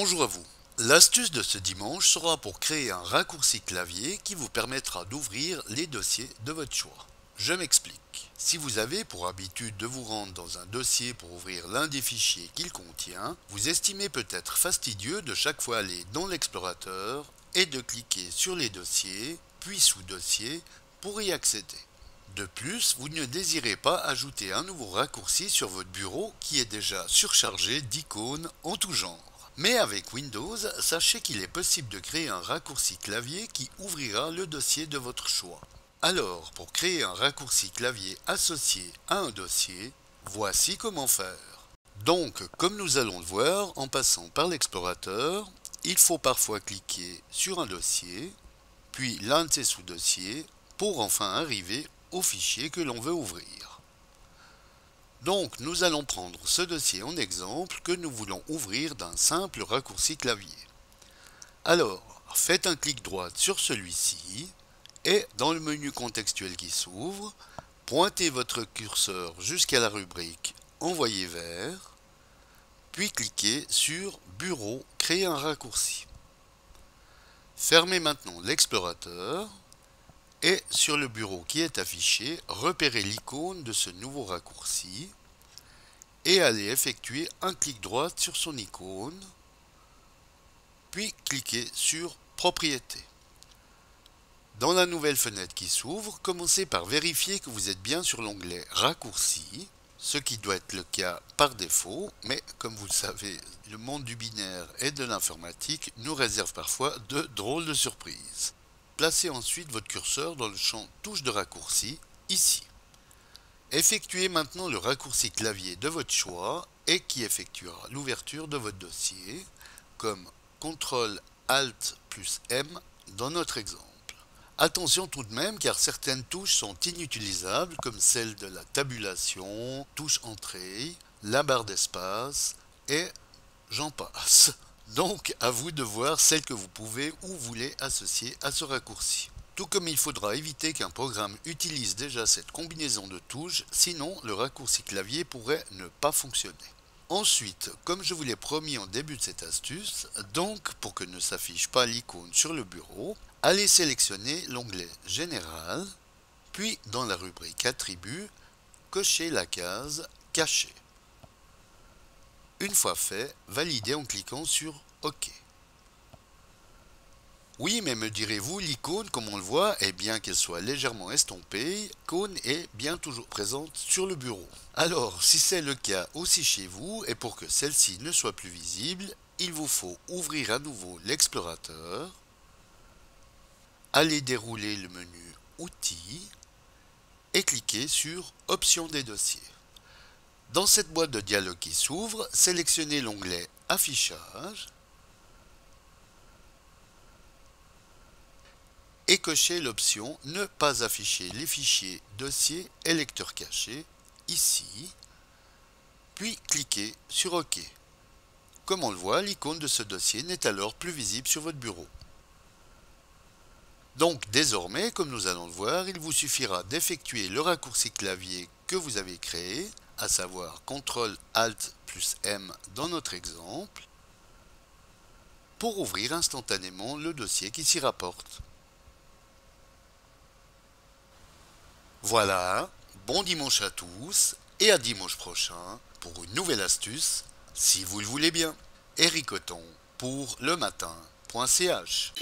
Bonjour à vous. L'astuce de ce dimanche sera pour créer un raccourci clavier qui vous permettra d'ouvrir les dossiers de votre choix. Je m'explique. Si vous avez pour habitude de vous rendre dans un dossier pour ouvrir l'un des fichiers qu'il contient, vous estimez peut-être fastidieux de chaque fois aller dans l'explorateur et de cliquer sur les dossiers, puis sous dossier pour y accéder. De plus, vous ne désirez pas ajouter un nouveau raccourci sur votre bureau qui est déjà surchargé d'icônes en tout genre. Mais avec Windows, sachez qu'il est possible de créer un raccourci clavier qui ouvrira le dossier de votre choix. Alors, pour créer un raccourci clavier associé à un dossier, voici comment faire. Donc, comme nous allons le voir en passant par l'explorateur, il faut parfois cliquer sur un dossier, puis l'un de ses sous-dossiers, pour enfin arriver au fichier que l'on veut ouvrir. Donc, nous allons prendre ce dossier en exemple que nous voulons ouvrir d'un simple raccourci clavier. Alors, faites un clic droit sur celui-ci et dans le menu contextuel qui s'ouvre, pointez votre curseur jusqu'à la rubrique Envoyer vers, puis cliquez sur Bureau, créer un raccourci. Fermez maintenant l'explorateur et sur le bureau qui est affiché, repérez l'icône de ce nouveau raccourci et allez effectuer un clic droit sur son icône, puis cliquez sur Propriétés. Dans la nouvelle fenêtre qui s'ouvre, commencez par vérifier que vous êtes bien sur l'onglet Raccourcis, ce qui doit être le cas par défaut, mais comme vous le savez, le monde du binaire et de l'informatique nous réserve parfois de drôles de surprises. Placez ensuite votre curseur dans le champ Touche de raccourci, ici. Effectuez maintenant le raccourci clavier de votre choix et qui effectuera l'ouverture de votre dossier, comme CTRL ALT plus M dans notre exemple. Attention tout de même car certaines touches sont inutilisables comme celle de la tabulation, touche entrée, la barre d'espace et j'en passe. Donc à vous de voir celle que vous pouvez ou voulez associer à ce raccourci. Tout comme il faudra éviter qu'un programme utilise déjà cette combinaison de touches, sinon le raccourci clavier pourrait ne pas fonctionner. Ensuite, comme je vous l'ai promis en début de cette astuce, donc pour que ne s'affiche pas l'icône sur le bureau, allez sélectionner l'onglet Général, puis dans la rubrique Attributs, cochez la case Cacher. Une fois fait, validez en cliquant sur OK. Oui, mais me direz-vous, l'icône, comme on le voit, et bien qu'elle soit légèrement estompée, l'icône est bien toujours présente sur le bureau. Alors, si c'est le cas aussi chez vous, et pour que celle-ci ne soit plus visible, il vous faut ouvrir à nouveau l'explorateur, aller dérouler le menu Outils, et cliquer sur Options des dossiers. Dans cette boîte de dialogue qui s'ouvre, sélectionnez l'onglet Affichage, et cochez l'option Ne pas afficher les fichiers dossiers et lecteurs cachés ici, puis cliquez sur OK. Comme on le voit, l'icône de ce dossier n'est alors plus visible sur votre bureau. Donc désormais, comme nous allons le voir, il vous suffira d'effectuer le raccourci clavier que vous avez créé, à savoir CTRL ALT plus M dans notre exemple, pour ouvrir instantanément le dossier qui s'y rapporte. Voilà, bon dimanche à tous et à dimanche prochain pour une nouvelle astuce, si vous le voulez bien. Éric Othon pour lematin.ch